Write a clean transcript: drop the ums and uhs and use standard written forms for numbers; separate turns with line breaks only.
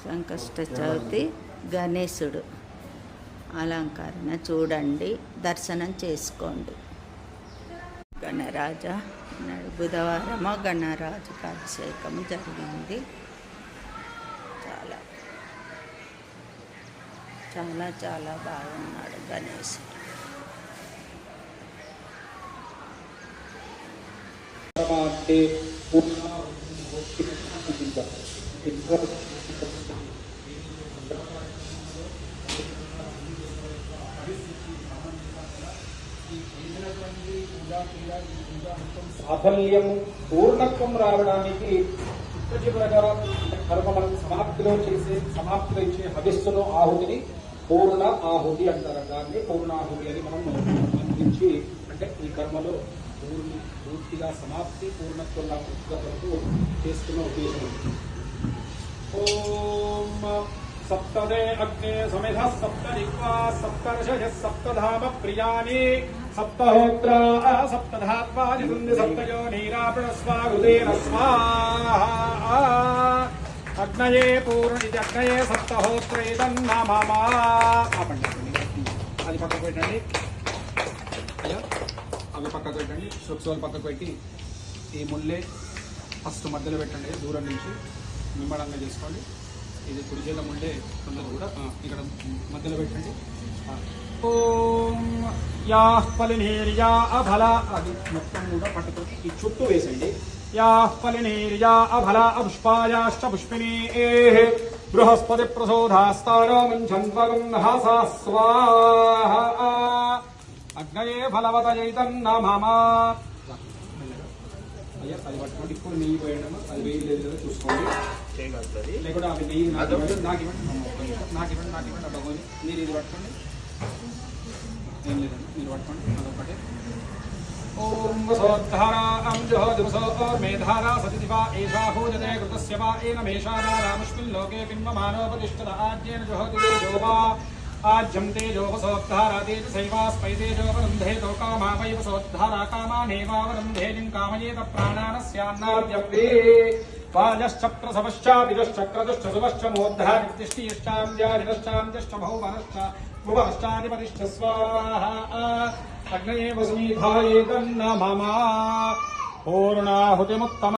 సంకష్ట చవితి గణేశుడు అలంకరణ చూడండి, దర్శనం చేసుకోండి. గణరాజ బుధవారము గణరాజుకు అభిషేకము జరిగింది. చాలా చాలా చాలా బాగున్నాడు గణేశుడు.
సాఫల్యం పూర్ణత్వం రావడానికి చివరగా కర్మ మనం సమాప్తిలో ఇచ్చే హవిస్సును ఆహుతిని పూర్ణ ఆహుతి అంటారు. దాన్ని పూర్ణాహుతి అని మనం అందించి, అంటే ఈ కర్మలో పూర్తిగా సమాప్తి పూర్ణత్వం వరకు చేసుకున్న ఉద్దేశం. ఓం సప్తదే అగ్నే సమిధ సప్త దిక్వా సప్తర్షయ సప్తధామ ప్రియాని సప్తహోత్ర సప్తధాత్వా జింది సప్తయో నీరాపణ స్వాగుదేన స్వాహా అగ్నయే పూర్ణ ఇది అగ్నయే సప్తహోత్ర ఇదన్నమమా. అది పక్కకు పెట్టండి, అవి పక్కకు పెట్టండి, సుక్సోలు పక్కకు పెట్టి ఈ ముల్లే ఫస్ట్ మధ్యలో పెట్టండి, దూరం నుంచి నిమ్మడంగా చేసుకోండి. ఇది కుడి చేల ముండే కొందరు కూడా ఇక్కడ మధ్యలో పెట్టండి. ఓం యా ఫలినీర్యా అఫల, అది మొత్తం కూడా పట్టుకొని ఈ చుట్టూ వేసండి. యా ఫలినీర్యా అఫల పుష్పాయాశ్చ పుష్పినీ బృహస్పతి ప్రసోధాస్తారో మంఛన్వగంహాసా స్వాహా అగ్నయే ఫలవతయైతన్నమమా. అయ్యా అది పట్టుకోండి. ఇప్పుడు నెయ్యి పోయడం అది వేయి లేదు చూసుకోండి, లేకుండా అవి నెయ్యి నాకు ఇవ్వండి అబ్బోని మీరు ఇది పట్టుకోండి. ఏం లేదండి, మీరు పట్టుకోండి అదొకటే. ఓం వసోద్ధారా మేధారా సతి దివా ఏషా భోజతే కృతస్య వా ఏన మేషాదారాముష్మిన్ లోకే బింబమానోపతిష్ఠత ఆజ్యేన జోహతి జోవా ఆజ్యం తేజోవసోద్ధారా తేజసైవాస్పై తేజోవరుంధే తోకామావైవసోద్ధారా కామానేవావరుంధే జిం కామయేత ప్రాణానస్యాన్నార్యవ్యే వాజశ్చ ప్రసవశ్చాపిరశ్చ క్రతుశ్చ సువశ్చ మోద్ధారితిష్ఠియశ్చాం జారిరశ్చాం జశ్చ భౌమనశ్చ భువశ్చాధిపతిశ్చ స్వాహా అగ్నయే వసుమీధాయేతన్నమమా. పూర్ణాహుతిముత్తమ